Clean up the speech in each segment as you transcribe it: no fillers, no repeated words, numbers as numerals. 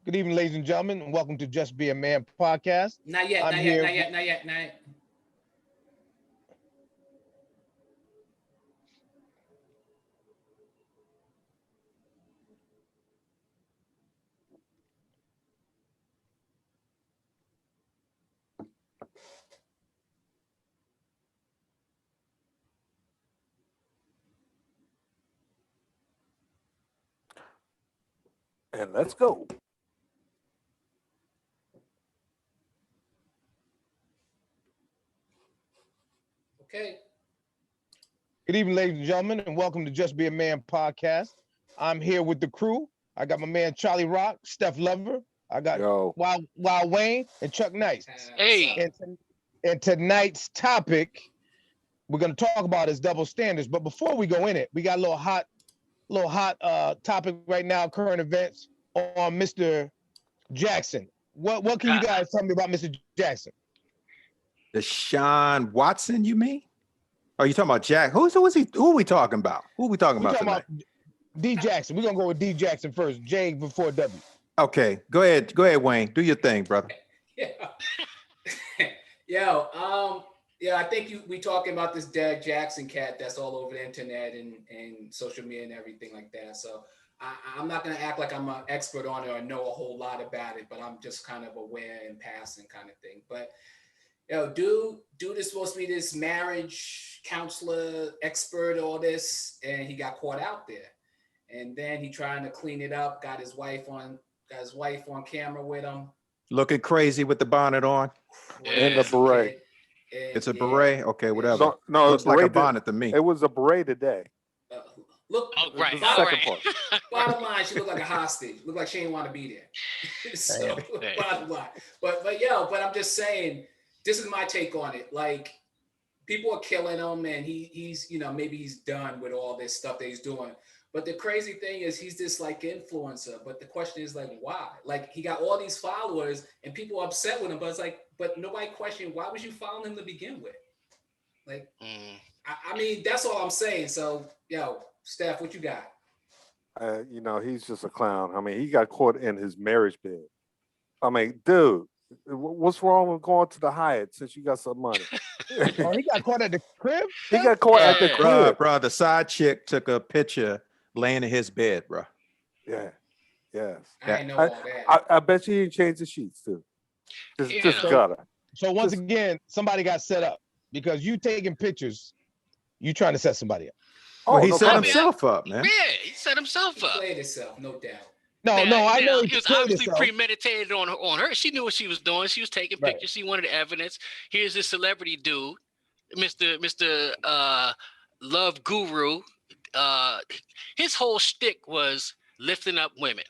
Good evening, ladies and gentlemen, and welcome to Just Be a Man podcast. Not yet, I'm not yet, here. not yet, not yet, not yet. And let's go. Okay. Good evening, ladies and gentlemen, and welcome to Just Be a Man podcast. I'm here with the crew. I got my man Charlie Rock, Steph Lover. I got Yo. Wild Wayne and Chuck Nice. Hey. And tonight's topic we're going to talk about is double standards. But before we go in it, we got a little hot topic right now, current events on Mr. Jackson. What can you guys tell me about Mr. Jackson? Deshaun Watson, you mean? Are you talking about Jack? Who is he? Who are we talking about? Who are we talking about tonight? D Jackson. We're gonna go with D Jackson first. J before W. Okay, go ahead, Wayne. Do your thing, brother. Yeah. Yeah, I think we talking about this Derek Jackson cat that's all over the internet and social media and everything like that. So I'm not gonna act like I'm an expert on it or know a whole lot about it, but I'm just kind of aware and passing kind of thing. But dude is supposed to be this marriage counselor expert, all this, and he got caught out there. And then he trying to clean it up, got his wife on camera with him. Looking crazy with the bonnet on. And the beret. It's a beret? Okay, whatever. So, no, looks like a bonnet to me. It was a beret today. Right. Bottom line, she looked like a hostage. Looked like she didn't want to be there. So, bottom line. But I'm just saying, this is my take on it. Like, people are killing him, and he's maybe he's done with all this stuff that he's doing. But the crazy thing is, he's this like influencer. But the question is, like, why? Like, he got all these followers, and people are upset with him. But it's like, but nobody questioned, why was you following him to begin with? Like, I mean, that's all I'm saying. So, Steph, what you got? He's just a clown. I mean, he got caught in his marriage bed. I mean, dude, what's wrong with going to the Hyatt since you got some money? Oh, he got caught at the crib? He got caught at the crib. Bro, the side chick took a picture laying in his bed, bro. Yeah. Yes. I know all that. I bet you didn't change the sheets, too. Just gotta. So once again, somebody got set up because you taking pictures, you trying to set somebody up. Well, he set himself up, man. Yeah, he set himself up. He played himself, no doubt. I know he was obviously premeditated on her. She knew what she was doing. She was taking pictures. Right. She wanted evidence. Here's this celebrity dude, Mr. Love Guru. His whole shtick was lifting up women,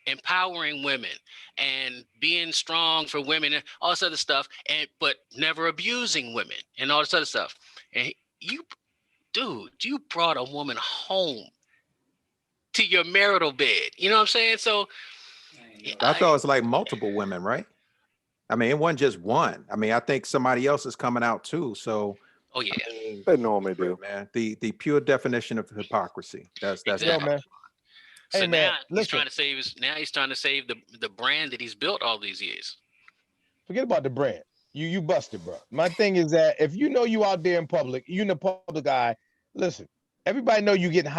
empowering women, and being strong for women and all this other stuff, but never abusing women and all this other stuff. And you brought a woman home to your marital bed. You know what I'm saying? So I thought it was like multiple women, right? I mean, it wasn't just one. I mean, I think somebody else is coming out too. So oh yeah, they normally do, man. The pure definition of hypocrisy. That's exactly. Man. So hey, now man, he's trying to save the brand that he's built all these years. Forget about the brand. You busted, bro. My thing is that if you know you out there in public, you in the public eye, listen, everybody know you getting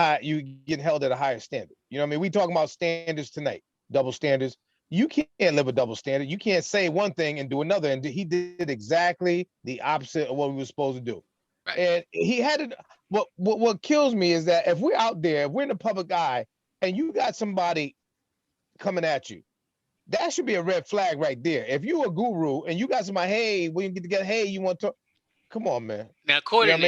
held at a higher standard. You know what I mean? We talking about standards tonight, double standards. You can't live a double standard. You can't say one thing and do another. And he did exactly the opposite of what we were supposed to do. Right. And he had it. What kills me is that if we're out there, if we're in the public eye, and you got somebody coming at you, that should be a red flag right there. If you a guru and you got somebody, hey, we can get together, hey, you want to talk? Come on, man. Now, according to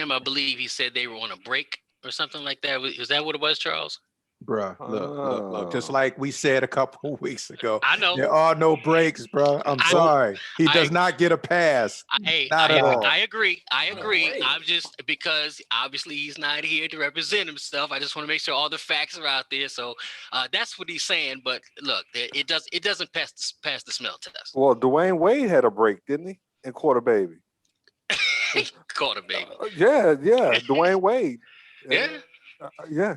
him, I believe he said they were on a break or something like that. Was that what it was, Charles? Bruh, look. Just like we said a couple of weeks ago, I know there are no breaks, bro. I'm sorry. He does not get a pass. Not at all. I agree. I'm just because obviously he's not here to represent himself. I just want to make sure all the facts are out there. So that's what he's saying. But look, it doesn't pass the smell test. Well, Dwayne Wade had a break, didn't he? And caught a baby. Caught a baby. Yeah. Dwayne Wade. Yeah. Yeah.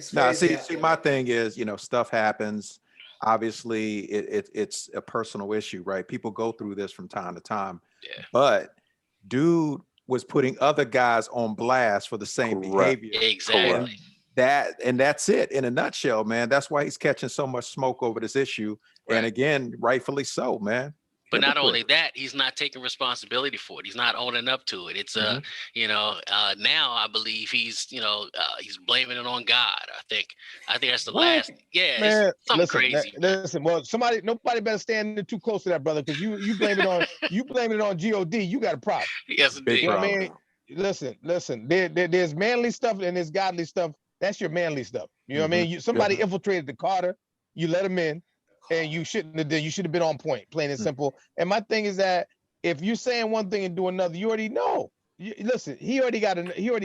See, my thing is, stuff happens. obviously it's a personal issue, right? People go through this from time to time. Yeah. But dude was putting other guys on blast for the same Correct. behavior. Exactly. And that's it in a nutshell, man. That's why he's catching so much smoke over this issue. Right. And again, rightfully so, man. But not only Hypocrite. that, he's not taking responsibility for it. He's not owning up to it. It's Mhm. now I believe he's he's blaming it on God. I think that's the What? last. Yeah, Man, it's something listen, crazy. Man. listen. Well, nobody better stand too close to that, brother, because you blame it on God. You got a problem. Yes, Big indeed. You know what I problem. mean? Listen. There's manly stuff and there's godly stuff. That's your manly stuff. You know what I mean? Somebody infiltrated the Carter. You let him in, and you shouldn't have done. You should have been on point, plain and simple. And my thing is that if you're saying one thing and do another, you already know. Listen, he already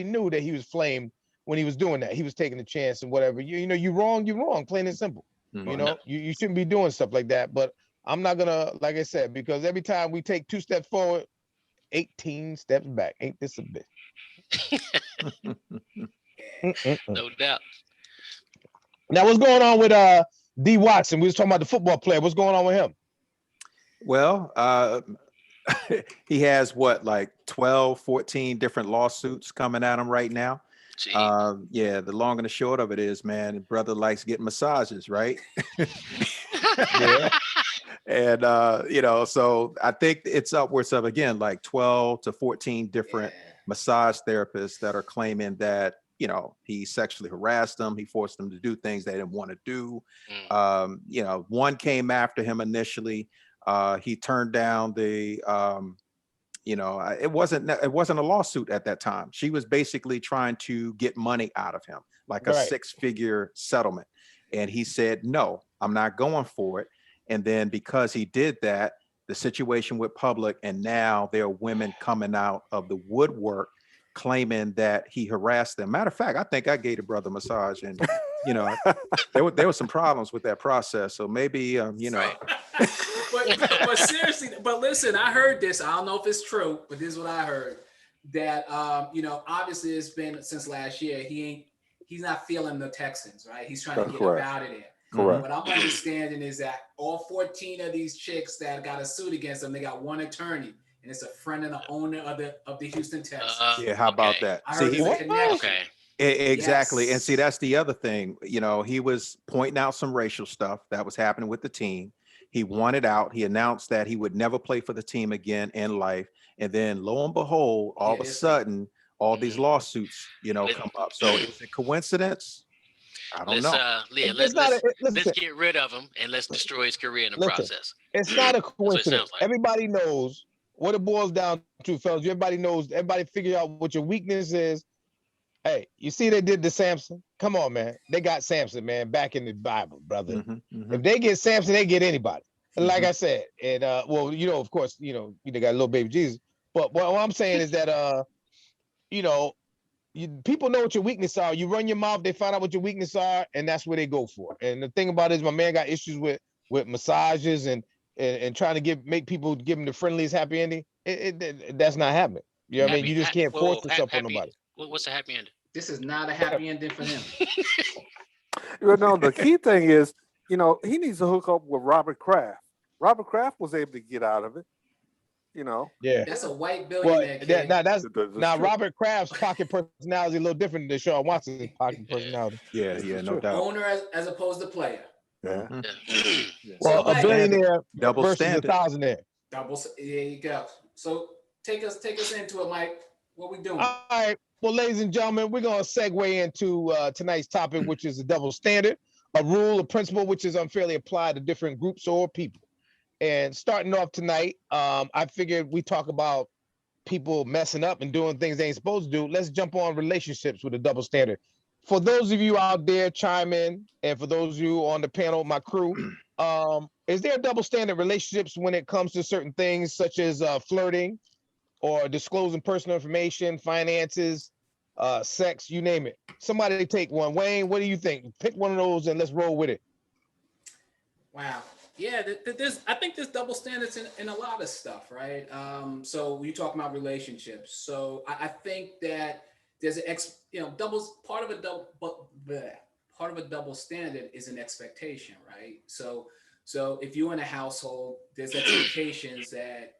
knew that he was flamed when he was doing that. He was taking a chance and whatever. You're wrong, plain and simple. Mhm. You know, you shouldn't be doing stuff like that. But I'm not gonna, like I said, because every time we take 2 steps forward, 18 steps back. Ain't this a bitch? No doubt. Now, what's going on with D Watson? We was talking about the football player. What's going on with him? Well, he has like 12, 14 different lawsuits coming at him right now. Yeah, the long and the short of it is, man, brother likes getting massages, right? Yeah. And so I think it's upwards of, again, like 12 to 14 different massage therapists that are claiming that he sexually harassed them, he forced them to do things they didn't want to do. One came after him initially. He turned down the it wasn't a lawsuit at that time. She was basically trying to get money out of him, like a 6-figure settlement. And he said, no, I'm not going for it. And then because he did that, the situation with public, and now there are women coming out of the woodwork claiming that he harassed them. Matter of fact, I think I gave the brother a massage, and there were some problems with that process. So maybe but seriously, but listen, I heard this. I don't know if it's true, but this is what I heard. That obviously it's been since last year. He's not feeling the Texans, right? He's trying to get them out of there. Correct. What I'm understanding is that all 14 of these chicks that got a suit against them, they got one attorney, and it's a friend and the owner of the Houston Texans. Yeah, how about that? I heard there's a connection. Exactly. Yes. And see, that's the other thing. He was pointing out some racial stuff that was happening with the team. He wanted out. He announced that he would never play for the team again in life. And then lo and behold, all of a sudden, all these lawsuits, come up. So is it coincidence? I don't know. Let's get rid of him and let's destroy his career in the process. It's not a coincidence. Like. Everybody knows what it boils down to, fellas. Everybody figure out what your weakness is. Hey, you see they did the Samson? Come on, man. They got Samson, man, back in the Bible, brother. If they get Samson, they get anybody. Like I said, and of course, they got little baby Jesus. But what I'm saying is that people know what your weaknesses are. You run your mouth, they find out what your weaknesses are, and that's where they go for. And the thing about it is, my man got issues with massages and trying to make people give him the friendliest happy ending. That's not happening. You know what I mean? You just can't force yourself on nobody. What's a happy ending? This is not a happy ending for him. The key thing is, he needs to hook up with Robert Kraft. Robert Kraft was able to get out of it. Yeah, that's a white billionaire. Now Robert Kraft's pocket personality is a little different than Deshaun Watson's pocket personality. Yeah, no doubt. Owner as opposed to player. Yeah. Well, a billionaire double versus standard. a thousandaire. There you go. So take us into it, Mike. What we doing? All right. Well, ladies and gentlemen, we're going to segue into tonight's topic, which is a double standard, a rule, a principle which is unfairly applied to different groups or people. And starting off tonight, I figured we talk about people messing up and doing things they ain't supposed to do. Let's jump on relationships with a double standard. For those of you out there, chime in. And for those of you on the panel, my crew, is there a double standard relationships when it comes to certain things such as flirting or disclosing personal information, finances, sex, you name it? Somebody take one. Wayne, what do you think? Pick one of those and let's roll with it. Wow. Yeah, I think there's double standards in a lot of stuff, right? So you talk about relationships. So I think that there's doubles part of part of a double standard is an expectation, right? So if you're in a household, there's expectations that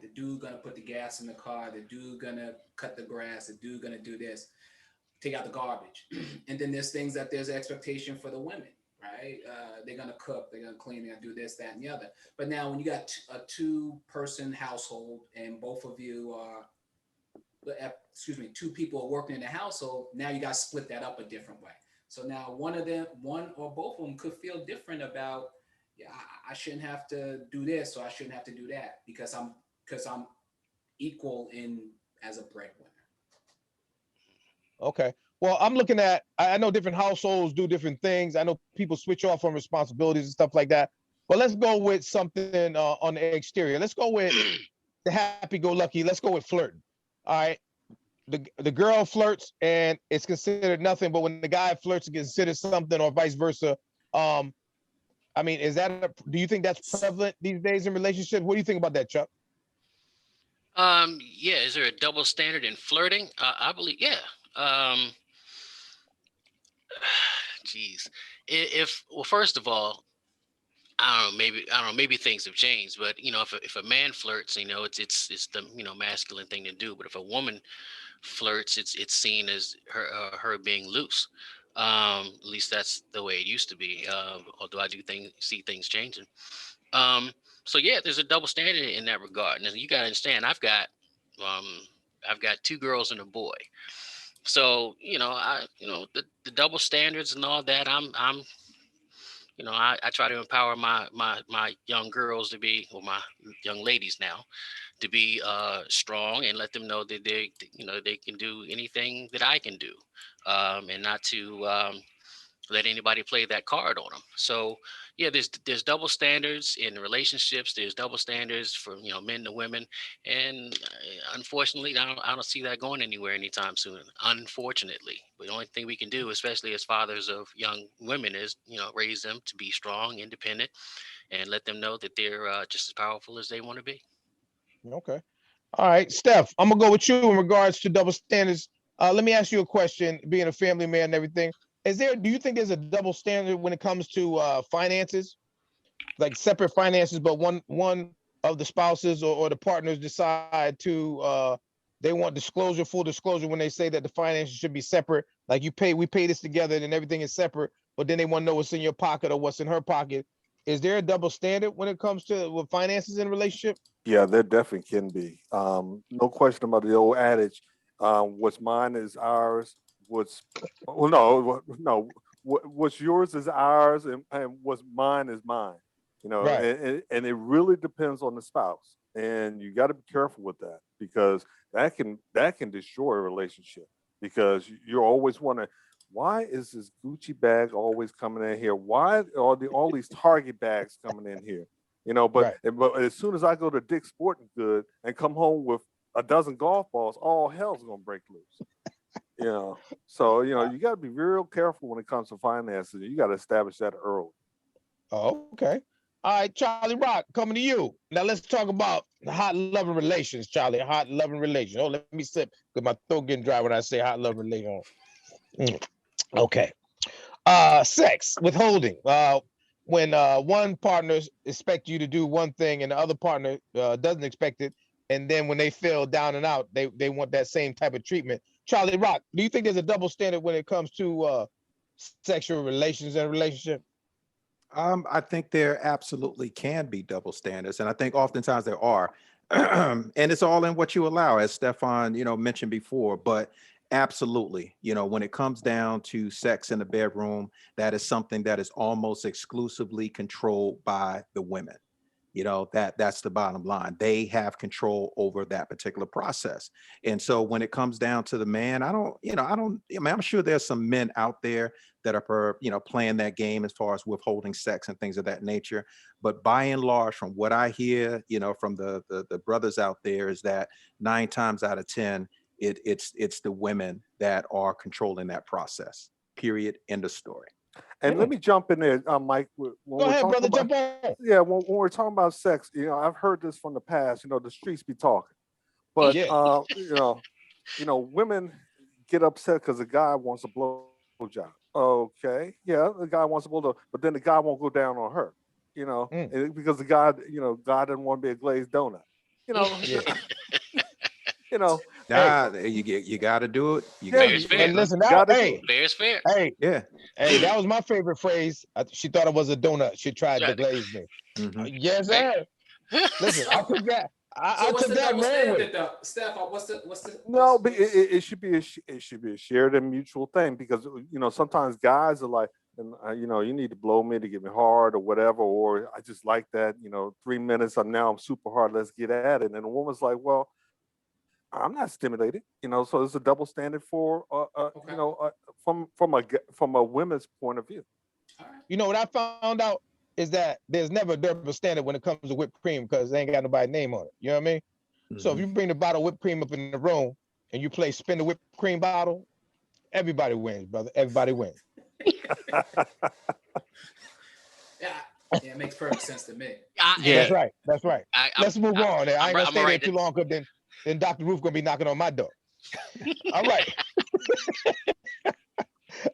the dude gonna put the gas in the car, the dude gonna cut the grass, the dude gonna do this, take out the garbage, and then there's things that there's expectation for the women, right? They're gonna cook, they're gonna clean, they're gonna do this, that, and the other. But now when you got a two-person household and both of you are, two people are working in the household, now you got to split that up a different way. So now one or both of them could feel different about, yeah, I shouldn't have to do this, or I shouldn't have to do that because I'm equal in as a breadwinner. Okay. Well, I'm looking at, I know different households do different things. I know people switch off on responsibilities and stuff like that. But let's go with something on the exterior. Let's go with the happy-go-lucky. Let's go with flirting. All right. The girl flirts and it's considered nothing, but when the guy flirts, it's considered something, or vice versa. I mean, do you think that's prevalent these days in relationships? What do you think about that, Chuck? Yeah, is there a double standard in flirting? I believe, yeah. Geez, well, first of all, I don't know, maybe things have changed, but if a man flirts, it's the masculine thing to do. But if a woman flirts, it's seen as her being loose. At least that's the way it used to be. Although I do see things changing. Um, so yeah, there's a double standard in that regard, and you got to understand. Um, I've got two girls and a boy. So the double standards and all that. I try to empower my young girls to be, well, my young ladies now, to be strong, and let them know that they can do anything that I can do, and not to let anybody play that card on them. So yeah, there's double standards in relationships. There's double standards for men to women, and unfortunately, I don't see that going anywhere anytime soon. Unfortunately, but the only thing we can do, especially as fathers of young women, is raise them to be strong, independent, and let them know that they're just as powerful as they want to be. Okay. All right, Steph, I'm gonna go with you in regards to double standards. Let me ask you a question. Being a family man and everything, do you think there's a double standard when it comes to finances, like separate finances, but one of the spouses or the partners decide to they want full disclosure when they say that the finances should be separate. Like we pay this together, and everything is separate, but then they want to know what's in your pocket or what's in her pocket. Is there a double standard when it comes to with finances in a relationship? Yeah, there definitely can be. No question about the old adage, what's mine is ours. What's yours is ours, and what's mine is mine. Right. And it really depends on the spouse, and you got to be careful with that because that can destroy a relationship because you're always wondering, why is this Gucci bag always coming in here? Why are all these Target bags coming in here? But Right. but as soon as I go to Dick's Sporting Good and come home with a dozen golf balls, all hell's gonna break loose. So you got to be real careful when it comes to finances. You got to establish that early. Oh, okay. All right, Charlie Rock, coming to you. Now let's talk about hot loving relations, Charlie. Hot loving relations. Oh, let me sip because my throat getting dry when I say hot loving relations. Okay. Sex, withholding. When one partner expect you to do one thing and the other partner doesn't expect it, and then when they feel down and out, they want that same type of treatment. Charlie Rock, do you think there's a double standard when it comes to sexual relations and relationship? I think there absolutely can be double standards, and I think oftentimes there are. And it's all in what you allow, as Stefan, mentioned before. But absolutely, when it comes down to sex in the bedroom, that is something that is almost exclusively controlled by the women. That's the bottom line. They have control over that particular process. And so when it comes down to the man, I'm sure there's some men out there that are playing that game as far as withholding sex and things of that nature. But by and large, from what I hear, from the brothers out there, is that 9 times out of 10, it's the women that are controlling that process. Period. End of story. And let me jump in there, Mike. When Go ahead, brother. Jump on. Yeah, when we're talking about sex, I've heard this from the past. The streets be talking, but Yeah. women get upset because a guy wants a blow job. Okay, yeah, the guy wants to go to, but then the guy won't go down on her, because the guy, God doesn't want to be a glazed donut, you know, Yeah. you know, hey, Nah, you got to do it. You yeah, got to Fair's you, do it, fair. And son. listen, you now, got to do hey, it. Fair's fair. hey, Yeah. hey, that was my favorite phrase. She thought it was a donut. She tried to Right. glaze me. Hmm. Yes, Right. sir. Listen, I So, took that. I so what's took the that and double ran with it. standard though, Steph? No, but it should be it should be a shared and mutual thing because sometimes guys are like, and you need to blow me to get me hard or whatever, or I just like that, 3 minutes. I'm super hard. Let's get at it. And the woman's like, well, I'm not stimulated, So it's a double standard for Okay. from a women's point of view. All right. You know what I found out is that there's never a double standard when it comes to whipped cream because they ain't got nobody's name on it. You know what I mean? So if Hmm. you bring the bottle of whipped cream up in the room and you play spin the whipped cream bottle, everybody wins, brother. Everybody wins. Yeah, yeah, it makes perfect sense to me. That's Yeah. right. That's right. Let's move on. I ain't gonna I'm stay there right. too long because then Dr. Ruth gonna be knocking on my door. All right.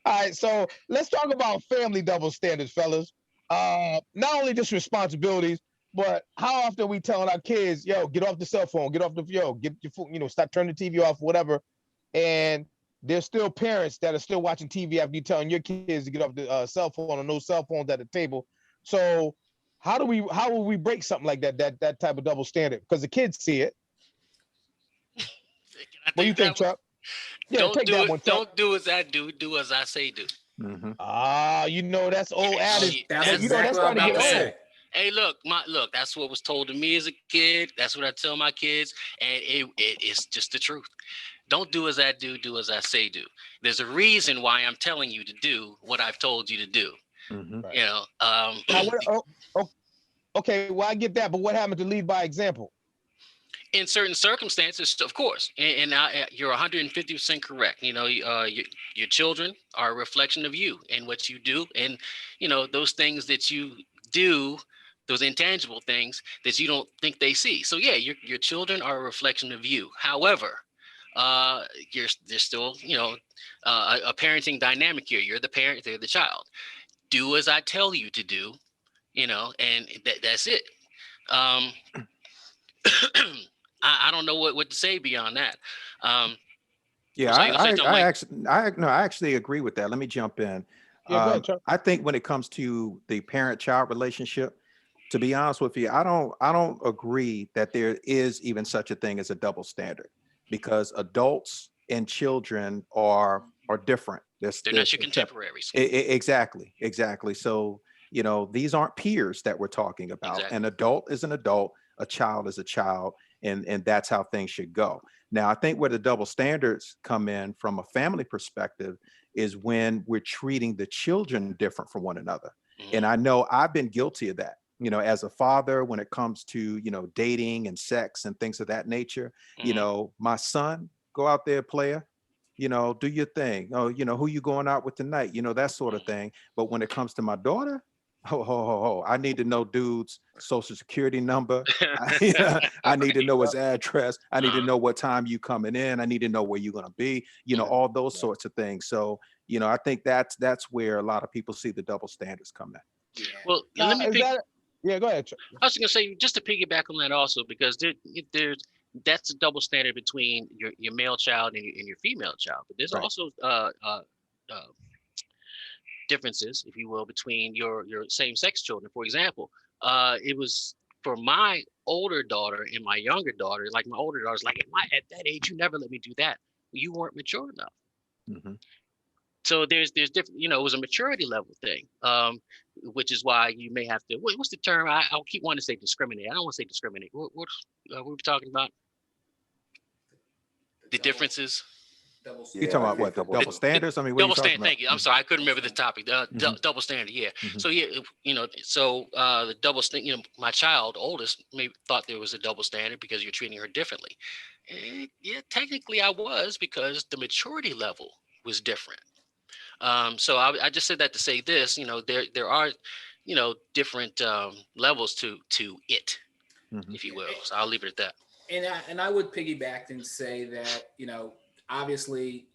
All right. So let's talk about family double standards, fellas. Not only just responsibilities, but how often we telling our kids, yo, get off the cell phone, get off the get your phone, stop turning the TV off, whatever. And there's still parents that are still watching TV after you telling your kids to get off the cell phone or no cell phones at the table. So how will we break something like that type of double standard? Because the kids see it. Can I What do you take that think, one? Chuck? Yeah, Don't take do that it. one, Chuck. Don't do as I do. Do as I say do. Hmm. That's old Oh, adage. that's But exactly that's what I'm starting to about get to old. say. Hey, look. That's what was told to me as a kid. That's what I tell my kids, and it's just the truth. Don't do as I do. Do as I say do. There's a reason why I'm telling you to do what I've told you to do. Hmm. Right. You know, Now, okay, well, I get that, but what happened to lead by example? in certain circumstances, of course, and you're 150% correct. Your children are a reflection of you and what you do, and those things that you do, those intangible things that you don't think they see. So yeah, your children are a reflection of you. However, there's still a parenting dynamic here. You're the parent, they're the child. Do as I tell you to do, and that's it. Um, I don't know what to say beyond that. Yeah, So you gonna say something, Mike? I actually agree with that. Let me jump in. Yeah, go ahead, Chuck. I think when it comes to the parent-child relationship, to be honest with you, I don't agree that there is even such a thing as a double standard because adults and children are different. They're not your contemporaries. Exactly. So, these aren't peers that we're talking about. Exactly. An adult is an adult, a child is a child, and that's how things should go. Now, I think where the double standards come in from a family perspective is when we're treating the children different from one another. Mhm. And I know I've been guilty of that. As a father, when it comes to, dating and sex and things of that nature, Mhm. my son, go out there, player, do your thing. Oh, who you going out with tonight? That sort of thing. But when it comes to my daughter, I need to know dude's social security number. I need to know his address. I need to know what time you coming in. I need to know where you're going to be, all those sorts of things. So, I think that's where a lot of people see the double standards come in. Yeah. Well, Now, let me is pick. that? Yeah, go ahead, Chuck. I was going to say, just to piggyback on that also, because that's a double standard between your male child and your female child. But there's Right. also differences, if you will, between your same-sex children. For example, it was for my older daughter and my younger daughter. Like my older daughter's like, at that age, you never let me do that. You weren't mature enough. Mm-hmm. So there's different, it was a maturity level thing, which is why you may have to. What's the term? I'll keep wanting to say discriminate. I don't want to say discriminate. What we talking about? The differences. Double You Yeah, talking I about what? think The double standards? I mean, what are you Double talking standard. about? Thank you. I'm sorry, I couldn't remember the topic. Double standard. Yeah. Mhm. So yeah, so the double standard. My child, oldest, maybe thought there was a double standard because you're treating her differently. And yeah, technically I was because the maturity level was different. So I just said that to say this. There are, different levels to it, Mhm. if you will. So I'll leave it at that. And I would piggyback and say that obviously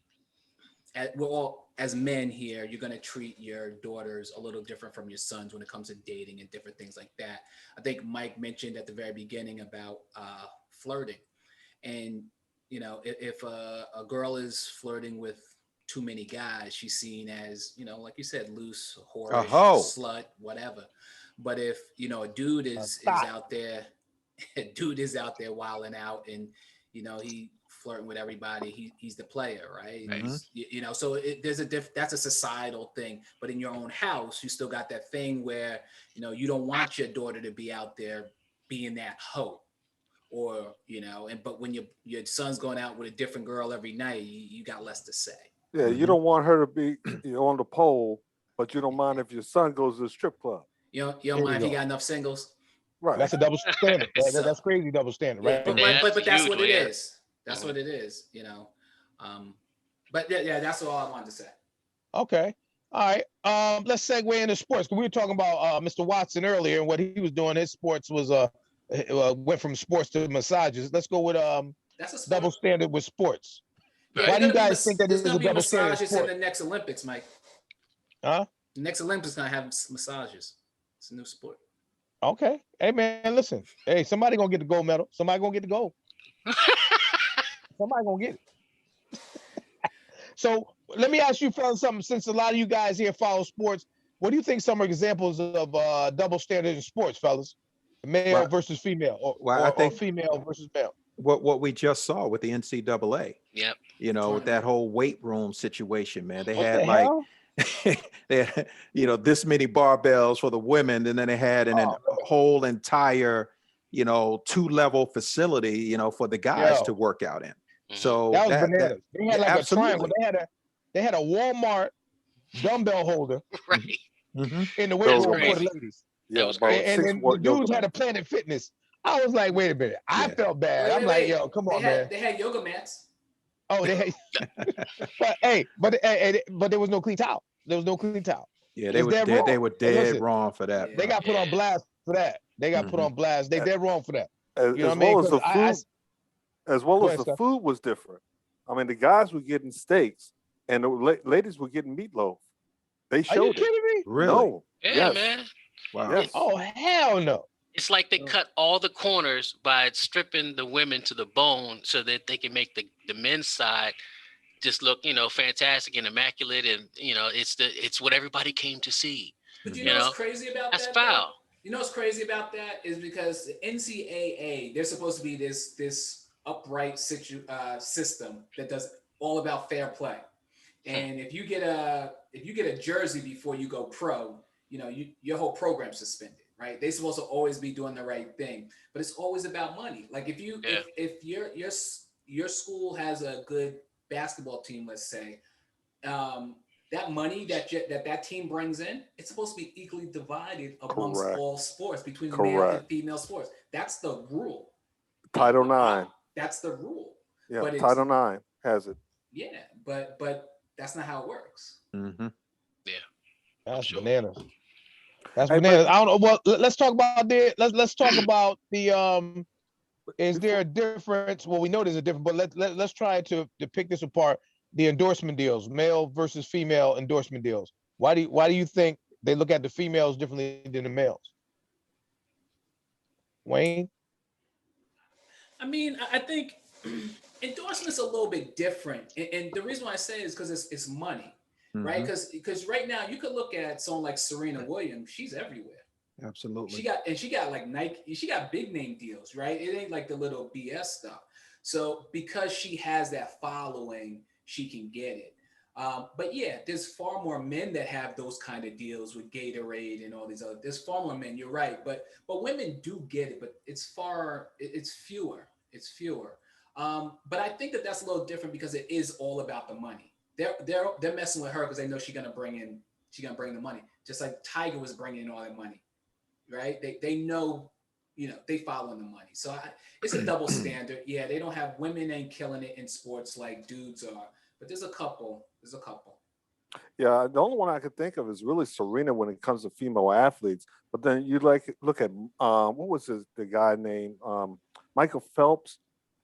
we're all as men here, you're going to treat your daughters a little different from your sons when it comes to dating and different things like that. I think Mike mentioned at the very beginning about flirting. And, you know, if a girl is flirting with too many guys, she's seen as, you know, like you said, loose, whorish, slut, whatever. But if, you know, a dude is out there, a dude is out there wilding out and, you know, he flirting with everybody, he's the player, right? You know, so there's that's a societal thing. But in your own house, you still got that thing where, you know, you don't want your daughter to be out there being that hoe, or, you know, but when your son's going out with a different girl every night, you got less to say. Yeah, you don't want her to be on the pole, but you don't mind if your son goes to the strip club. You don't mind if he got enough singles. Right. That's a double standard. That's crazy double standard, right? Yeah, but that's what it is. That's what it is, you know. But yeah, that's all I wanted to say. Okay. All right. Let's segue into sports. We were talking about Mr. Watson earlier, and what he was doing. His sports was went from sports to massages. Let's go with that's a double standard with sports. Yeah, why do you guys think that there's is a double standard? Massages in the next Olympics, Mike. Huh? The next Olympics gonna have massages. It's a new sport. Okay. Hey man, listen. Hey, somebody gonna get the gold medal. Somebody gonna get the gold. Somebody gonna get it. So let me ask you, fellas, something. Since a lot of you guys here follow sports, what do you think some examples of double standard in sports, fellas? Male versus female, or female versus male. What we just saw with the NCAA. Yep. You know, with that whole weight room situation, man. They what had they had, you know, this many barbells for the women, and then they had a whole entire, you know, 2-level facility, you know, for the guys to work out in. So that was bananas. They had like a triangle. They had a Walmart dumbbell holder in the weight room for the ladies. Yeah, and then the dudes had a Planet Fitness. I was like, wait a minute. I felt bad. I'm like, yo, come on, man. They had yoga mats. Oh, they had, but there was no clean towel. There was no clean towel. Yeah, they were dead wrong for that. They got put on blast for that. They got put on blast. They dead wrong for that. As well as the food was different. I mean, the guys were getting steaks, and the ladies were getting meatloaf. They showed it. Are you kidding me? Really? No. Yeah, man. Wow. Yes. Oh, hell no. It's like they cut all the corners by stripping the women to the bone so that they can make the men's side just look, you know, fantastic and immaculate, and you know, it's what everybody came to see. But you know what's crazy about that? That's foul. You know what's crazy about that is because the NCAA, they're supposed to be this upright system that does all about fair play. And if you get a jersey before you go pro, you know, your whole program's suspended, right? They're supposed to always be doing the right thing, but it's always about money. Like if your school has a good basketball team, let's say, that money that team brings in, it's supposed to be equally divided amongst all sports between male and female sports. That's the rule. Title IX. That's the rule. Yeah, but Title IX has it. Yeah, but that's not how it works. Yeah, that's bananas. That's bananas. I don't know. Well, let's talk about let's talk about the Is there a difference? Well, we know there's a difference, but let's try to pick this apart. The endorsement deals, male versus female endorsement deals. Why do you think they look at the females differently than the males? Wayne? I mean, I think endorsement's a little bit different, and the reason why I say it is because it's money, right? Because right now you could look at someone like Serena Williams. She's everywhere. Absolutely. She got like Nike. She got big name deals, right? It ain't like the little BS stuff. So because she has that following, she can get it. But yeah, there's far more men that have those kind of deals with Gatorade and all these other. There's far more men. You're right, but women do get it, but it's fewer. It's fewer. But I think that's a little different because it is all about the money. They're messing with her because they know she's gonna bring the money, just like Tiger was bringing in all that money, right? They know, you know, they following the money. So it's a double standard. Yeah, they don't have women ain't killing it in sports like dudes are, but there's a couple. Yeah, the only one I could think of is really Serena when it comes to female athletes. But then you look at what was the guy named Michael Phelps,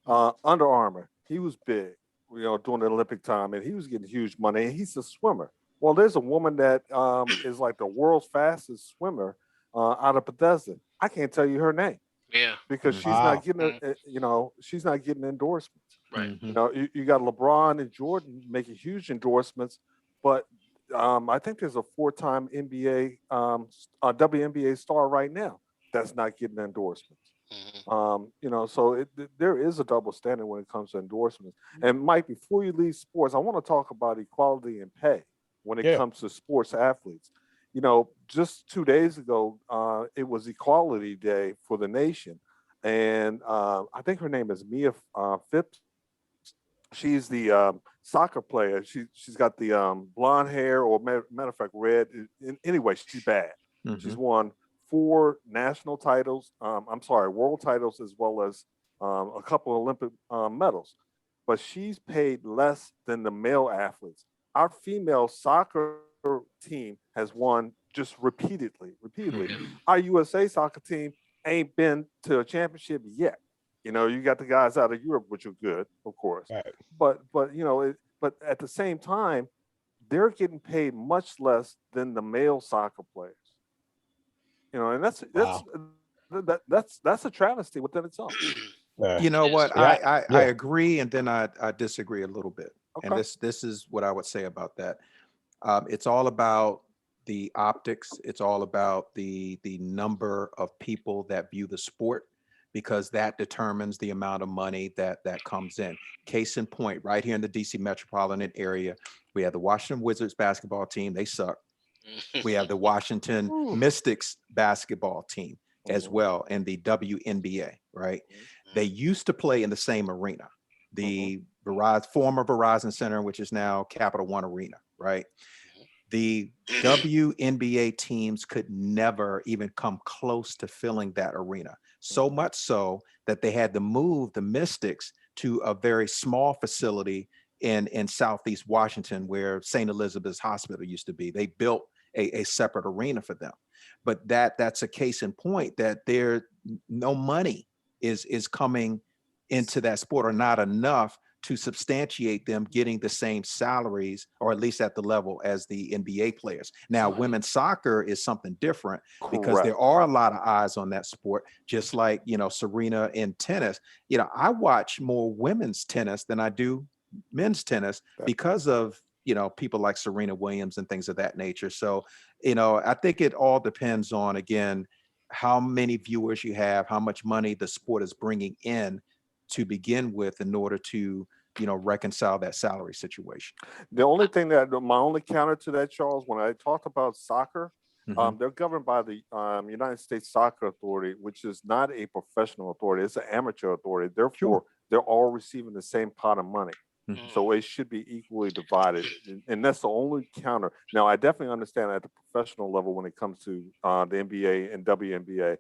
Under Armour. He was big, during the Olympic time, and he was getting huge money, and he's a swimmer. Well, there's a woman that is like the world's fastest swimmer out of Bethesda. I can't tell you her name Yeah. because she's Wow. not getting, she's not getting endorsements. Right. You got LeBron and Jordan making huge endorsements, but I think there's a 4-time NBA, WNBA star right now that's not getting endorsements. So there is a double standard when it comes to endorsements. And Mike, before you leave sports, I want to talk about equality in pay when it comes to sports athletes. Just 2 days ago, it was Equality Day for the nation, and I think her name is Mia Phipps. She's the soccer player. She's got the blonde hair, or matter of fact, red. Anyway, she's bad. She's won 4 national titles. World titles, as well as a couple Olympic medals. But she's paid less than the male athletes. Our female soccer team has won just repeatedly. Our USA soccer team ain't been to a championship yet. You got the guys out of Europe, which are good, of course. Right. But but at the same time, they're getting paid much less than the male soccer players. And that's a travesty within itself. You know what? Yeah. I agree, and then I disagree a little bit. Okay. And this is what I would say about that. It's all about the optics. It's all about the number of people that view the sport, because that determines the amount of money that comes in. Case in point, right here in the DC metropolitan area, we have the Washington Wizards basketball team. They suck. We have the Washington Mystics basketball team as well, and the WNBA, right? They used to play in the same arena, the former Verizon Center, which is now Capital One Arena, right? The WNBA teams could never even come close to filling that arena. So much so that they had to move the Mystics to a very small facility in Southeast Washington, where St. Elizabeth's Hospital used to be. They built a separate arena for them. But that's a case in point that no money is coming into that sport, or not enough to substantiate them getting the same salaries, or at least at the level as the NBA players. Now, women's soccer is something different, because there are a lot of eyes on that sport, just like, Serena in tennis. I watch more women's tennis than I do men's tennis because of, people like Serena Williams and things of that nature. So, I think it all depends on, again, how many viewers you have, how much money the sport is bringing in to begin with, in order to, reconcile that salary situation. The only thing my only counter to that, Charles, when I talked about soccer, they're governed by the United States Soccer Authority, which is not a professional authority. It's an amateur authority. Therefore, they're all receiving the same pot of money. So it should be equally divided. And that's the only counter. Now, I definitely understand at the professional level when it comes to the NBA and WNBA,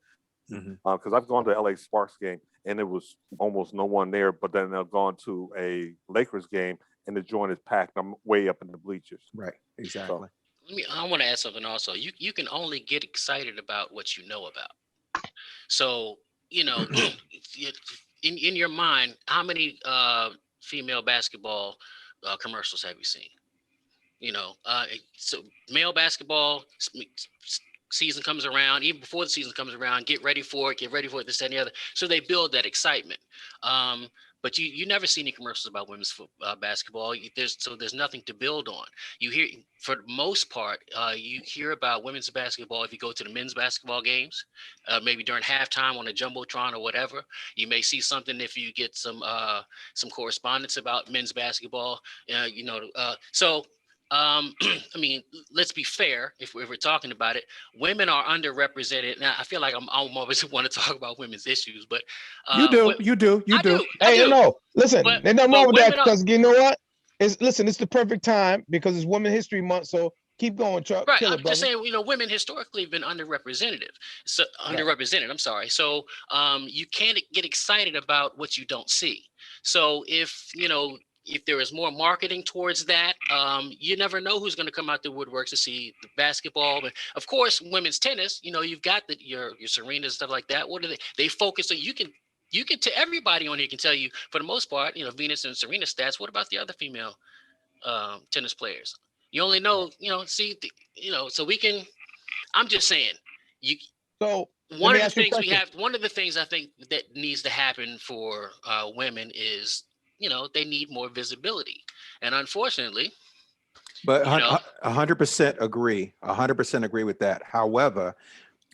because I've gone to LA Sparks game and there was almost no one there, but then I've gone to a Lakers game and the joint is packed. I'm way up in the bleachers. Right, exactly. I want to add something also. You can only get excited about what you know about. So, in your mind, how many female basketball commercials have you seen? So male basketball season comes around, even before the season comes around, get ready for it, this, that, and the other. So they build that excitement. But you never see any commercials about women's basketball. There's nothing to build on. You hear, for the most part, you hear about women's basketball if you go to the men's basketball games, maybe during halftime on a jumbotron or whatever. You may see something if you get some correspondence about men's basketball. I mean, let's be fair. If we're talking about it, women are underrepresented. Now, I feel like I'm always want to talk about women's issues, but you do. Hey, listen, there's nothing wrong with that, because you know what? It's the perfect time, because it's Women's History Month. So keep going, Chuck. Right. I'm just saying, women historically have been underrepresented. I'm sorry. So you can't get excited about what you don't see. So if there is more marketing towards that, you never know who's going to come out the woodworks to see the basketball. But of course, women's tennis, you've got your Serena and stuff like that. What do they focus on? You can everybody on here can tell you, for the most part, Venus and Serena stats. What about the other female tennis players? You only know, so we can. I'm just saying, you. So One of the things one of the things I think that needs to happen for women is, they need more visibility, and unfortunately, but 100% agree. 100% agree with that. However,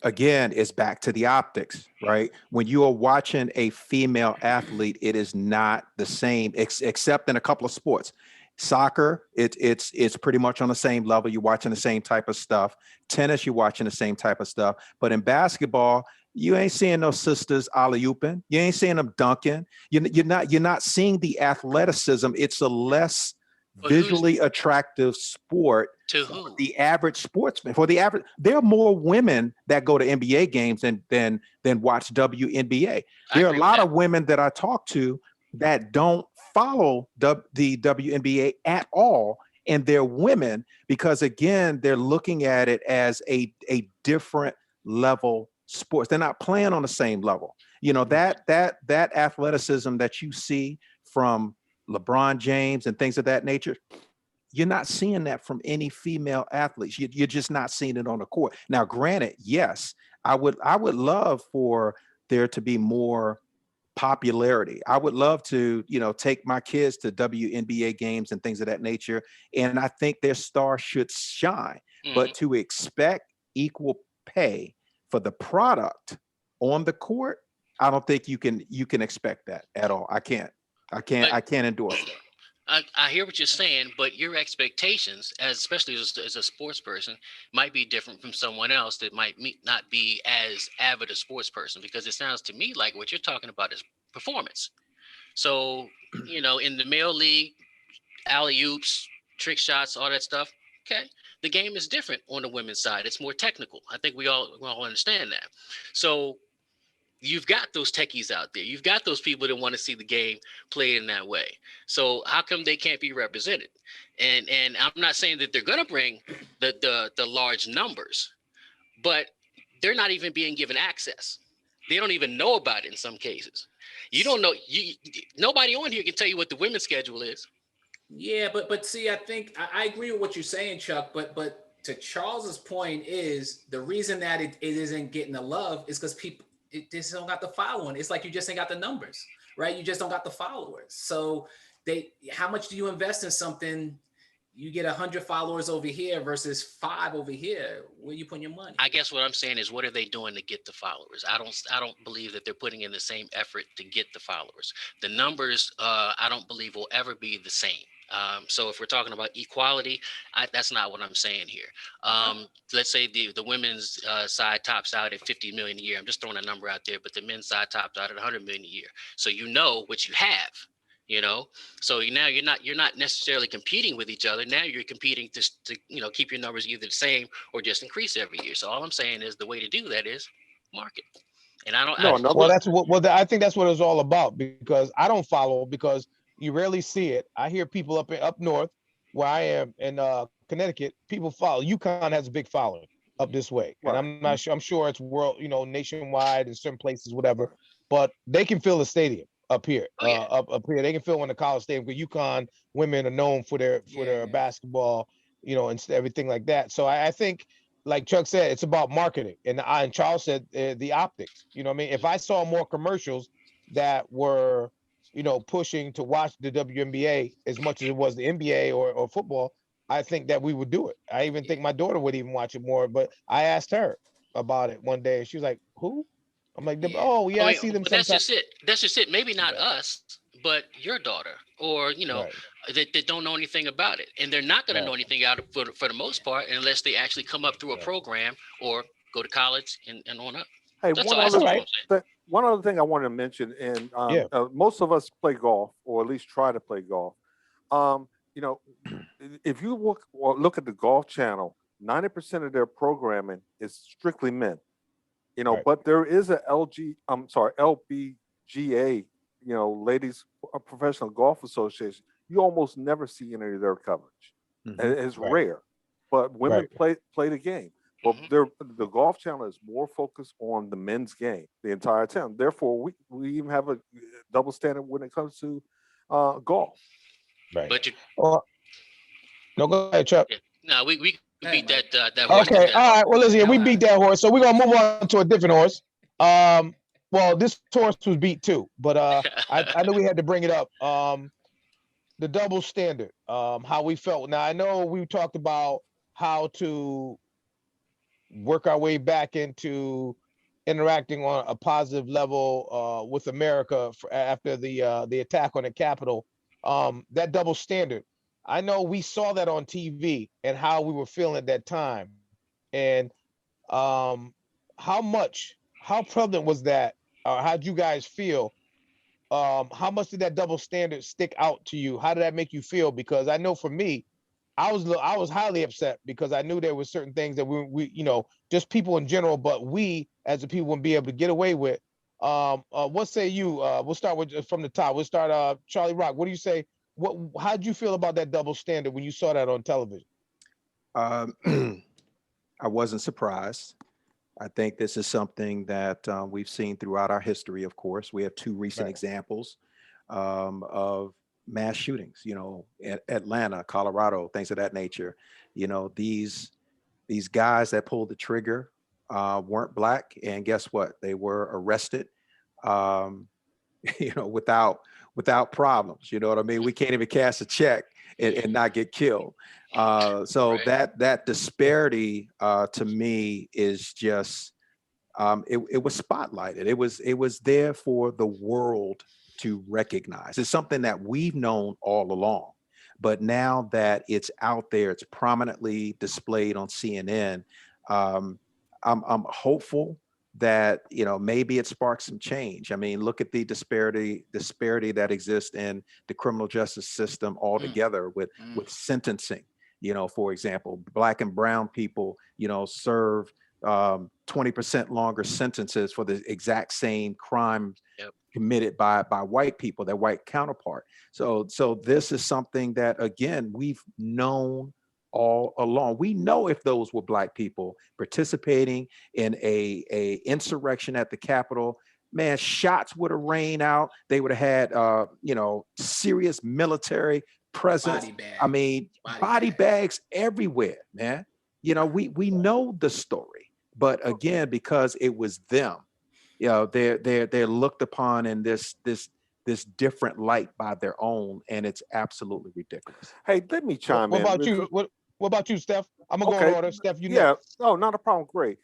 again, it's back to the optics, right? When you are watching a female athlete, it is not the same, except in a couple of sports. Soccer, it's pretty much on the same level. You're watching the same type of stuff. Tennis, you're watching the same type of stuff. But in basketball, you ain't seeing no sisters alley-ooping. You ain't seeing them dunking. You're not seeing the athleticism. It's a less visually attractive sport to who? The average sportsman. There are more women that go to NBA games than watch WNBA. There are a lot of women that I talk to that don't follow the WNBA at all, and they're women because, again, they're looking at it as a different level sports. They're not playing on the same level. That athleticism that you see from LeBron James and things of that nature, you're not seeing that from any female athletes. You're just not seeing it on the court. Now, granted, yes, I would love for there to be more popularity. I would love to, take my kids to WNBA games and things of that nature. And I think their star should shine. Mm-hmm. But to expect equal pay for the product on the court, I don't think you can expect that at all. I can't endorse that. I hear what you're saying, but your expectations, especially as a sports person, might be different from someone else that might not be as avid a sports person, because it sounds to me like what you're talking about is performance. So, in the male league, alley-oops, trick shots, all that stuff, okay, the game is different on the women's side. It's more technical. I think we all understand that. So you've got those techies out there. You've got those people that want to see the game played in that way. So how come they can't be represented? And I'm not saying that they're going to bring the large numbers, but they're not even being given access. They don't even know about it in some cases. You don't know. Nobody on here can tell you what the women's schedule is. Yeah, but see, I think I agree with what you're saying, Chuck. But to Charles's point is the reason that it isn't getting the love is because people. It just don't got the following. It's like you just ain't got the numbers, right? You just don't got the followers. So how much do you invest in something? You get 100 followers over here versus 5 over here. Where you putting your money? I guess what I'm saying is, what are they doing to get the followers? I don't believe that they're putting in the same effort to get the followers. The numbers, I don't believe will ever be the same. So if we're talking about equality, that's not what I'm saying here. Let's say the women's side tops out at 50 million a year. I'm just throwing a number out there, but the men's side tops out at 100 million a year. So what you have, So now you're not necessarily competing with each other. Now you're competing to keep your numbers either the same or just increase every year. So all I'm saying is the way to do that is market. And I don't. I think that's what it's all about, because I don't follow, because you rarely see it. I hear people up north where I am in Connecticut, people follow. UConn has a big following up this way. Right. And I'm not sure, I'm sure it's world, nationwide in certain places, whatever, but they can fill the stadium up here. Up here. They can fill in the college stadium, because UConn women are known for their basketball, and everything like that. So I think, like Chuck said, it's about marketing. And Charles said the optics. If I saw more commercials that were pushing to watch the WNBA as much as it was the NBA or football, I think that we would do it. I even think my daughter would even watch it more. But I asked her about it one day, and she was like, "Who?" I'm like, I see them sometimes. That's just it. Maybe not us, but your daughter, or that don't know anything about it, and they're not going to know anything out for the most part unless they actually come up through a program or go to college and on up. Hey, one other thing I wanted to mention, and most of us play golf, or at least try to play golf. If you look at the Golf Channel, 90% of their programming is strictly men. But there is a LPGA, Ladies Professional Golf Association. You almost never see any of their coverage. Mm-hmm. It's rare, but women play the game. But the Golf Channel is more focused on the men's game the entire time. Therefore, we even have a double standard when it comes to golf. Right. But you, No, go ahead, Chuck. yeah. No, we beat that horse to Okay, death. all right. Well, listen, we beat that horse, so we're gonna move on to a different horse. Well, this horse was beat too, but I knew we had to bring it up. The double standard. How we felt. Now I know we talked about how to work our way back into interacting on a positive level with America after the attack on the Capitol. That double standard. I know we saw that on TV and how we were feeling at that time, and how prevalent was that, or how'd you guys feel? How much did that double standard stick out to you? How did that make you feel? Because I know for me, I was highly upset because I knew there were certain things that we just people in general, but we as a people wouldn't be able to get away with. What say you? We'll start with from the top. We'll start Charlie Rock. What do you say? How did you feel about that double standard when you saw that on television? I wasn't surprised. I think this is something that we've seen throughout our history. Of course, we have two recent examples of mass shootings. Atlanta, Colorado, things of that nature. These guys that pulled the trigger weren't black, and guess what? They were arrested. Without problems. You know what I mean? We can't even cash a check and not get killed. So that disparity to me is just it was spotlighted. It was there for the world to recognize. It's something that we've known all along, but now that it's out there, it's prominently displayed on CNN. I'm hopeful that maybe it sparks some change. I mean, look at the disparity that exists in the criminal justice system altogether with sentencing. For example, black and brown people serve 20% longer sentences for the exact same crime committed by white people, their white counterpart. So this is something that, again, we've known all along. We know if those were black people participating in a insurrection at the Capitol, man, shots would have rained out. They would have had serious military presence. I mean, body bags everywhere, man. We know the story, but again, because it was them, they're looked upon in this different light by their own, and it's absolutely ridiculous. Hey, let me chime in. What about you? What about you, Steph? I'm gonna go in order. Steph, you next. No, not a problem. Great.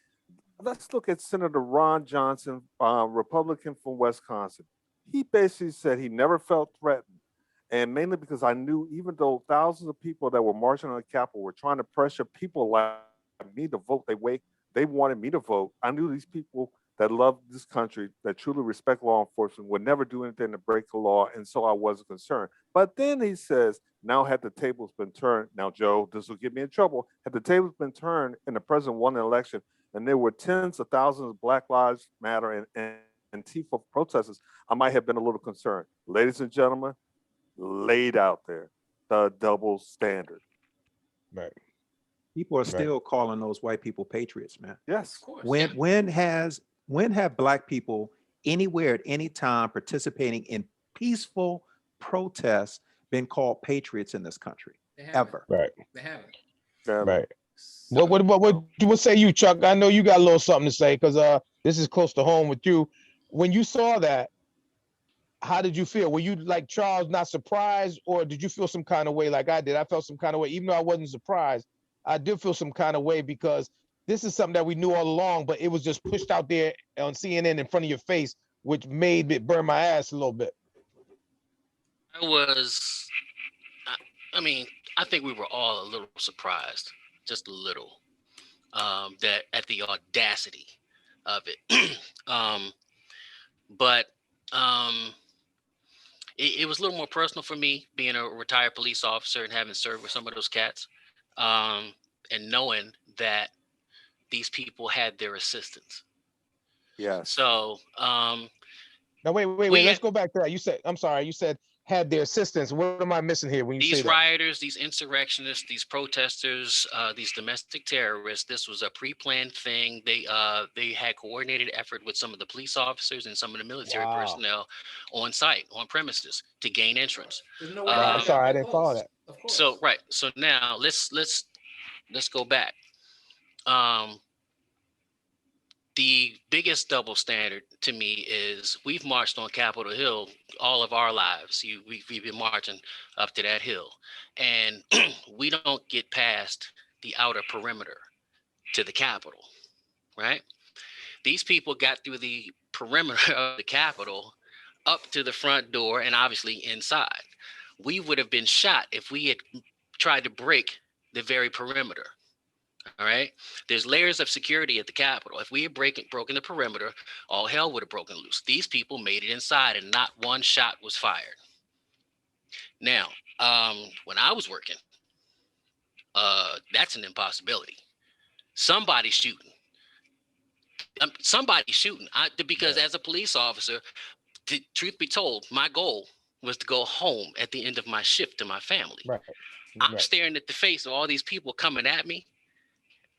Let's look at Senator Ron Johnson, Republican from Wisconsin. He basically said he never felt threatened, and mainly because I knew, even though thousands of people that were marching on the Capitol were trying to pressure people like me to vote, they wanted me to vote. I knew these people that love this country, that truly respect law enforcement, would never do anything to break the law, and so I wasn't concerned. But then he says, now had the tables been turned, now Joe, this will get me in trouble, had the tables been turned and the president won an election, and there were tens of thousands of Black Lives Matter and Antifa protesters, I might have been a little concerned. Ladies and gentlemen, laid out there, the double standard. Right. People are still calling those white people patriots, man. Yes. Of course. When have black people anywhere at any time participating in peaceful protests been called patriots in this country? Ever? Right. They haven't. Right. What say you, Chuck? I know you got a little something to say because this is close to home with you. When you saw that, how did you feel? Were you like Charles, not surprised, or did you feel some kind of way like I did? I felt some kind of way, even though I wasn't surprised. I did feel some kind of way because this is something that we knew all along, but it was just pushed out there on CNN in front of your face, which made it burn my ass a little bit. I think we were all a little surprised, just a little, that at the audacity of it. But it was a little more personal for me, being a retired police officer and having served with some of those cats, and knowing that these people had their assistance. Yeah. So now wait. Let's go back to that. You said, I'm sorry. You said had their assistance. What am I missing here when you say These that? rioters, these insurrectionists, these protesters, these domestic terrorists, this was a pre-planned thing. They had coordinated effort with some of the police officers and some of the military personnel on site, on premises, to gain entrance. There's no way Right, I'm sorry, I didn't follow that. Of course. So right. So now let's go back. The biggest double standard to me is we've marched on Capitol Hill all of our lives. We've been marching up to that hill, and we don't get past the outer perimeter to the Capitol, right? These people got through the perimeter of the Capitol up to the front door and obviously inside. We would have been shot if we had tried to break the very perimeter. All right. There's layers of security at the Capitol. If we had broken the perimeter, all hell would have broken loose. These people made it inside and not one shot was fired. Now, when I was working, that's an impossibility. Somebody's shooting. Because as a police officer, truth be told, my goal was to go home at the end of my shift to my family. Right. I'm staring at the face of all these people coming at me.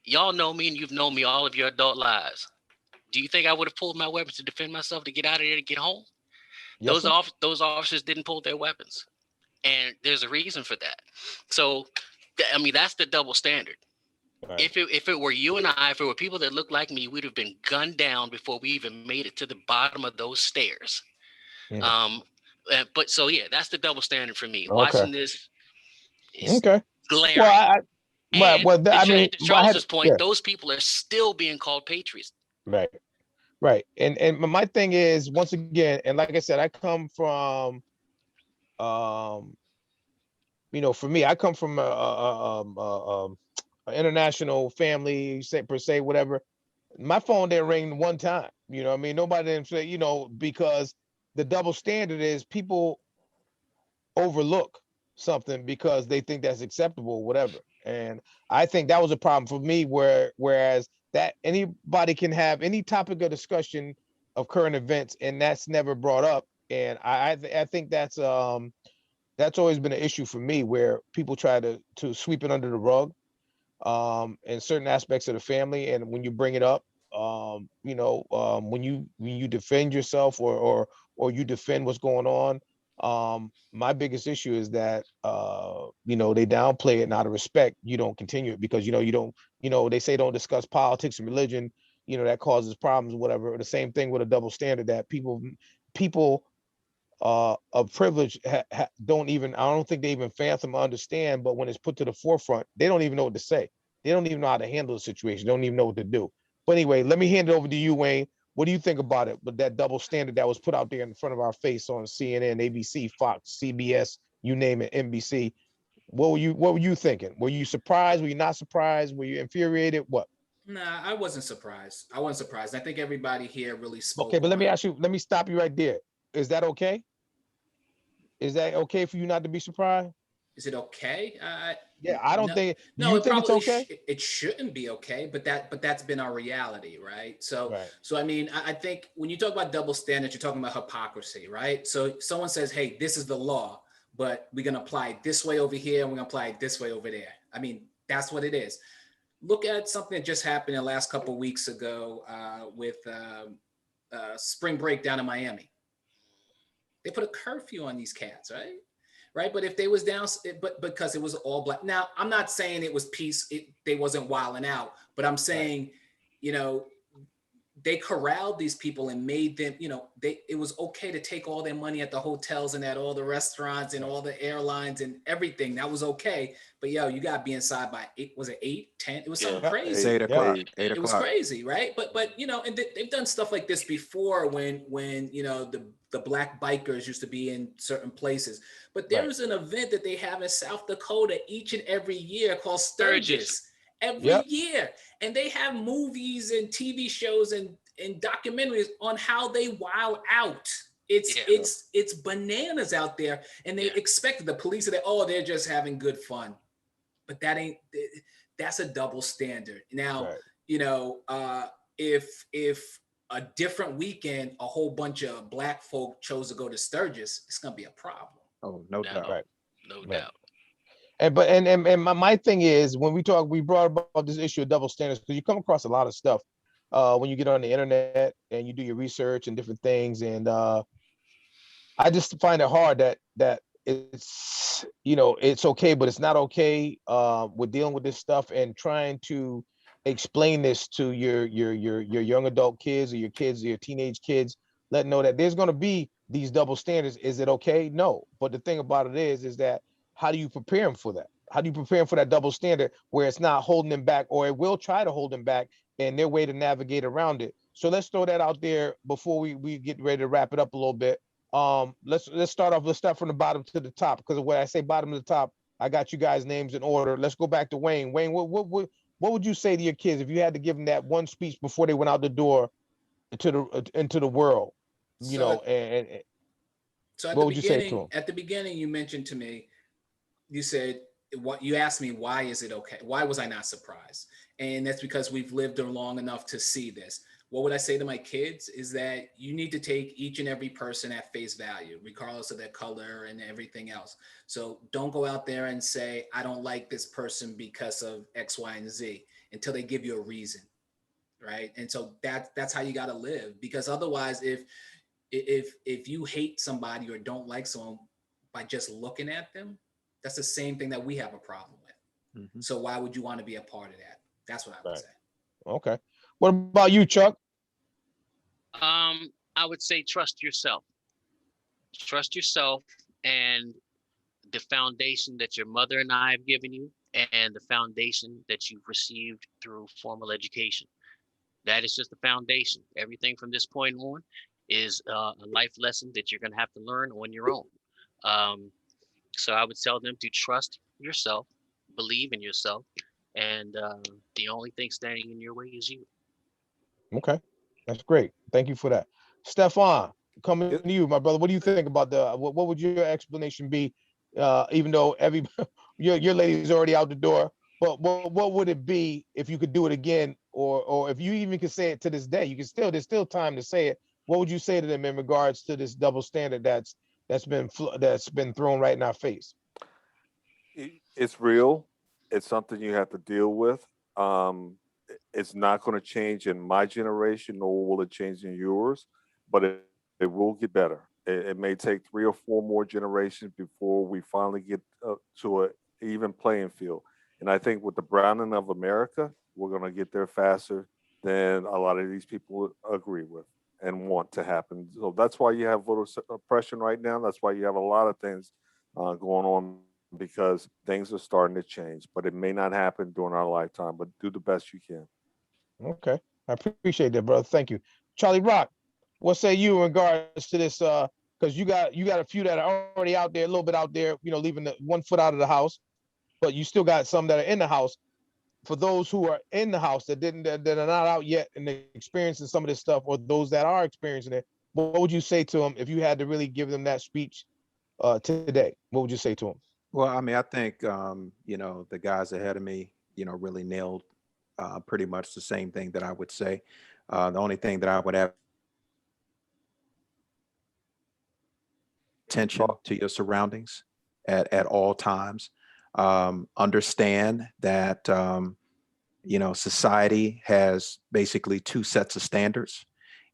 Y'all know me and you've known me all of your adult lives. Do you think I would have pulled my weapons to defend myself to get out of there to get home? Yes, Those officers didn't pull their weapons. And there's a reason for that. So, I mean, that's the double standard. Right. If it were you and I, if it were people that looked like me, we'd have been gunned down before we even made it to the bottom of those stairs. Yeah. But so, yeah, that's the double standard for me. Okay. Watching this is glaring. Well, to Charles's point, those people are still being called patriots. Right. And my thing is, once again, and like I said, I come from, for me, I come from an international family, per se, whatever. My phone didn't ring one time. You know what I mean? Nobody didn't say, because the double standard is people overlook something because they think that's acceptable, whatever. And I think that was a problem for me, whereas that anybody can have any topic of discussion of current events, and that's never brought up. And I think that's always been an issue for me, where people try to sweep it under the rug in certain aspects of the family. And when you bring it up, when you defend yourself or you defend what's going on, my biggest issue is that they downplay it, and out of respect you don't continue it, because you don't they say don't discuss politics and religion, that causes problems, whatever. The same thing with a double standard, that people of privilege don't think they even fathom or understand. But when it's put to the forefront, they don't even know what to say. They don't even know how to handle the situation. They don't even know what to do. But anyway, let me hand it over to you, Wayne. What do you think about it? But that double standard that was put out there in front of our face on CNN, ABC, Fox, CBS, you name it, NBC. What were you thinking? Were you surprised? Were you not surprised? Were you infuriated? What? Nah, I wasn't surprised. I think everybody here really spoke. Okay, but let me stop you right there. Is that okay? Is that okay for you not to be surprised? Is it okay? Yeah, I don't think. No, you think it's okay? It shouldn't be okay, but that's been our reality, right? So I mean, I think when you talk about double standards, you're talking about hypocrisy, right? So someone says, "Hey, this is the law, but we're gonna apply it this way over here, and we're gonna apply it this way over there." I mean, that's what it is. Look at something that just happened the last couple of weeks ago with spring break down in Miami. They put a curfew on these cats, right? But if they was down, but because it was all black. Now, I'm not saying it was peace. They wasn't wilding out, but I'm saying, they corralled these people and made them, it was okay to take all their money at the hotels and at all the restaurants and all the airlines and everything. That was okay. But you got to be inside by 8, was it 8, 10? It was something crazy. 8 o'clock. It was crazy, right? But and they've done stuff like this before when the black bikers used to be in certain places. But there's an event that they have in South Dakota each and every year called Sturgis. Every year. And they have movies and TV shows and documentaries on how they wild out. It's bananas out there. And they expect the police they're just having good fun. But that's a double standard. Now, if a different weekend, a whole bunch of black folk chose to go to Sturgis, it's gonna be a problem. Oh, no doubt. Right. No Right. doubt. And my thing is, when we brought about this issue of double standards, because you come across a lot of stuff when you get on the internet and you do your research and different things. And I just find it hard that it's, it's okay, but it's not okay with dealing with this stuff and trying to explain this to your young adult kids or your kids or your teenage kids. Let them know that there's going to be these double standards. Is it okay? No. But the thing about it is that how do you prepare them for that? How do you prepare them for that double standard where it's not holding them back, or it will try to hold them back, and their way to navigate around it? So let's throw that out there before we get ready to wrap it up a little bit. Let's start off. Let's start from the bottom to the top, because when I say bottom to the top, I got you guys' names in order. Let's go back to Wayne. Wayne, what would you say to your kids if you had to give them that one speech before they went out the door into the world? So, And so what would you say to them? at the beginning, you mentioned to me, you said, what you asked me, why is it okay? Why was I not surprised? And that's because we've lived long enough to see this. What would I say to my kids is that you need to take each and every person at face value, regardless of their color and everything else. So don't go out there and say, I don't like this person because of X, Y, and Z until they give you a reason. Right. And so that's how you got to live, because otherwise, if you hate somebody or don't like someone by just looking at them, that's the same thing that we have a problem with. Mhm. So why would you want to be a part of that? That's what I would Right. say. Okay. What about you, Chuck? I would say trust yourself. Trust yourself and the foundation that your mother and I have given you, and the foundation that you've received through formal education. That is just the foundation. Everything from this point on is a life lesson that you're going to have to learn on your own. Um, so I would tell them to trust yourself, believe in yourself, and the only thing standing in your way is you. Okay, that's great. Thank you for that. Stefan, coming It, to you, my brother. What do you think about what would your explanation be? Even though your lady's already out the door, but what would it be if you could do it again, or if you even could say it to this day? You can still There's still time to say it. What would you say to them in regards to this double standard that's been thrown right in our face? it's real. It's something you have to deal with. It's not going to change in my generation, nor will it change in yours, but it will get better. It may take 3 or 4 more generations before we finally get to a even playing field. And I think with the browning of America, we're going to get there faster than a lot of these people agree with and want to happen. So that's why you have voter oppression right now. That's why you have a lot of things going on, because things are starting to change, but it may not happen during our lifetime, but do the best you can. Okay, I appreciate that, brother. Thank you, Charlie Rock. What say you in regards to this? Because you got a few that are already out there, a little bit out there, leaving the 1 foot out of the house, but you still got some that are in the house. For those who are in the house that are not out yet and experiencing some of this stuff, or those that are experiencing it, what would you say to them if you had to really give them that speech today? What would you say to them? Well, I mean, I think the guys ahead of me, really nailed pretty much the same thing that I would say. The only thing that I would have attention Talk. to your surroundings at all times. Understand that society has basically two sets of standards,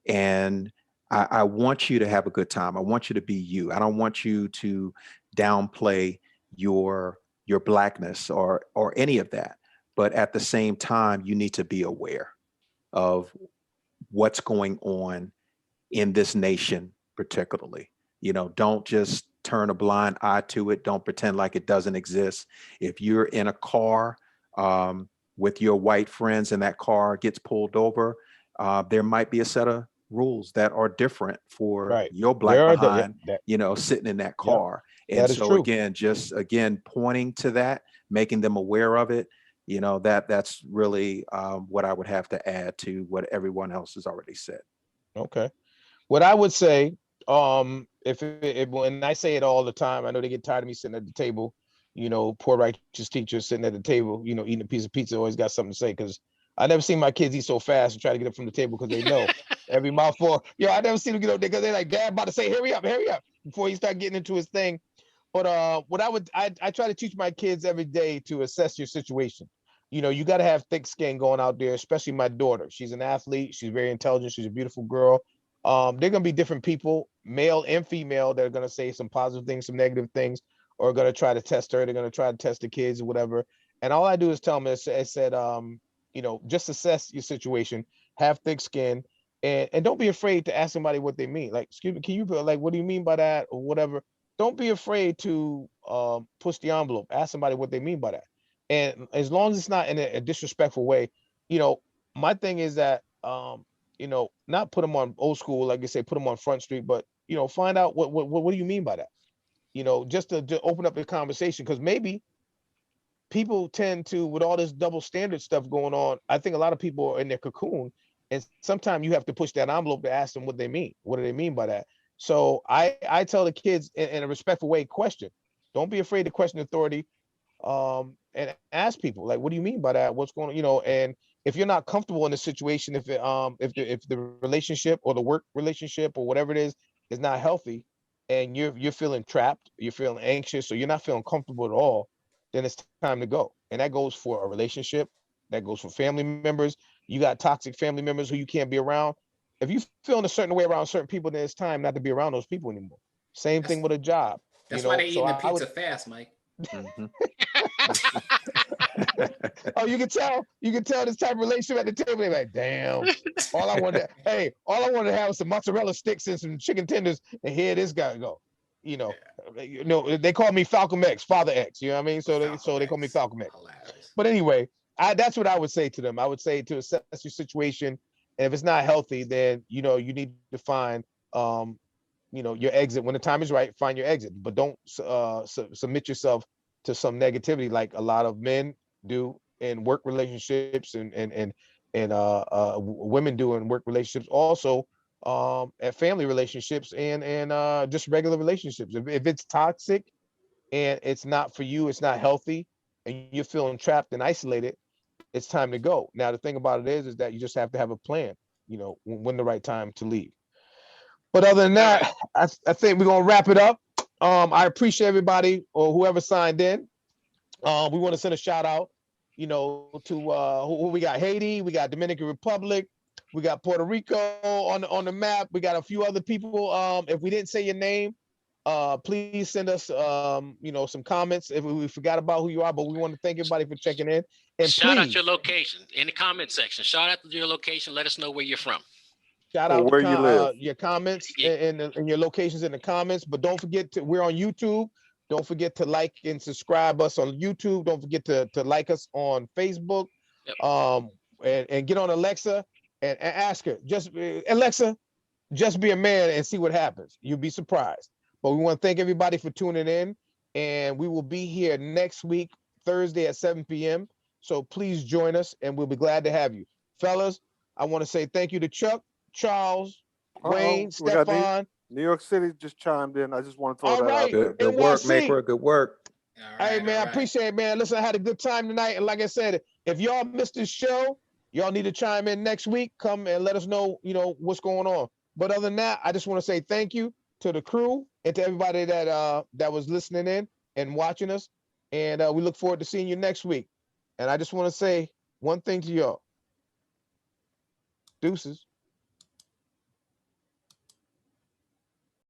and I want you to have a good time. I want you to be you. I don't want you to downplay your blackness or any of that. But at the same time, you need to be aware of what's going on in this nation, particularly. Don't just turn a blind eye to it. Don't pretend like it doesn't exist. If you're in a car with your white friends and that car gets pulled over, there might be a set of rules that are different for Right. your There black are behind, that. sitting in that Yep. car. And That is so true. again, just again, pointing to that, making them aware of it, that's really what I would have to add to what everyone else has already said. Okay. What I would say, and I say it all the time, I know they get tired of me sitting at the table, poor righteous teacher sitting at the table, eating a piece of pizza, always got something to say, because I never seen my kids eat so fast and try to get up from the table, because they know every mouthful. I never seen them get up there because they're like, Dad about to say, hurry up, before he start getting into his thing. But what I try to teach my kids every day to assess your situation. You know, you got to have thick skin going out there, especially my daughter. She's an athlete. She's very intelligent. She's a beautiful girl. They're gonna be different people, male and female, that are gonna say some positive things, some negative things, or gonna try to test her. They're gonna try to test the kids or whatever. And all I do is tell them, I said, you know, just assess your situation, have thick skin, and don't be afraid to ask somebody what they mean. Like, excuse me, can you like, what do you mean by that, or whatever? Don't be afraid to push the envelope. Ask somebody what they mean by that. And as long as it's not in a disrespectful way, you know, my thing is that you know, not put them on old school, like you say, put them on Front Street, but you know, find out what do you mean by that? You know, just to open up the conversation, because maybe people tend to, with all this double standard stuff going on, I think a lot of people are in their cocoon, and sometimes you have to push that envelope to ask them what they mean. What do they mean by that? So I tell the kids in a respectful way, question. Don't be afraid to question authority, and ask people like, what do you mean by that? What's going on? You know, and if you're not comfortable in the situation, if the relationship or the work relationship or whatever it is not healthy, and you're feeling trapped, you're feeling anxious, or you're not feeling comfortable at all, then it's time to go. And that goes for a relationship, that goes for family members. You got toxic family members who you can't be around. If you feel in a certain way around certain people, then it's time not to be around those people anymore. Same That's thing with a job, you that's why know. they So eating the I would pizza fast, Mike. Mhm. Oh, you can tell this type of relationship at the table. They're like, damn. All I wanted to have was some mozzarella sticks and some chicken tenders, and here this guy go. You know, they call me Falcon X, Father X. You know what I mean? So they call me X. Falcon X. Hilarious. But anyway, that's what I would say to them. I would say to assess your situation, and if it's not healthy, then you know you need to find you know, your exit when the time is right. Find your exit, but don't submit yourself to some negativity like a lot of men do in work relationships, and women do in work relationships, also at family relationships, and just regular relationships. If it's toxic and it's not for you, it's not healthy, and you're feeling trapped and isolated, it's time to go. Now the thing about it is that you just have to have a plan, you know, when the right time to leave. But other than All right. that, I think we're gonna wrap it up. I appreciate everybody or whoever signed in. We want to send a shout out, you know, to who we got: Haiti, we got Dominican Republic, we got Puerto Rico on the map. We got a few other people. If we didn't say your name, please send us you know, some comments if we forgot about who you are. But we want to thank everybody for checking in, and Shout out your please location in the comment section. Shout out your location. Let us know where you're from. shout Or out where you live. your comments Yeah. and your locations in the comments. But don't forget to, we're on YouTube. Don't forget to like and subscribe us on YouTube. Don't forget to like us on Facebook. Yep. And get on Alexa and ask her, just Alexa, just be a man and see what happens. You'll be surprised. But we want to thank everybody for tuning in. And we will be here next week, Thursday at 7 p.m. So please join us, and we'll be glad to have you. Fellas, I want to say thank you to Chuck, Charles, Wayne, We got Stefan. New York City just chimed in. I just want to throw All that out right. there. Good work, NYC. Maker. Good work. All Hey right, man, all I right. appreciate it, man. Listen, I had a good time tonight. And like I said, if y'all missed this show, y'all need to chime in next week. Come and let us know, you know, what's going on. But other than that, I just want to say thank you to the crew and to everybody that was listening in and watching us. And we look forward to seeing you next week. And I just want to say one thing to y'all. Deuces.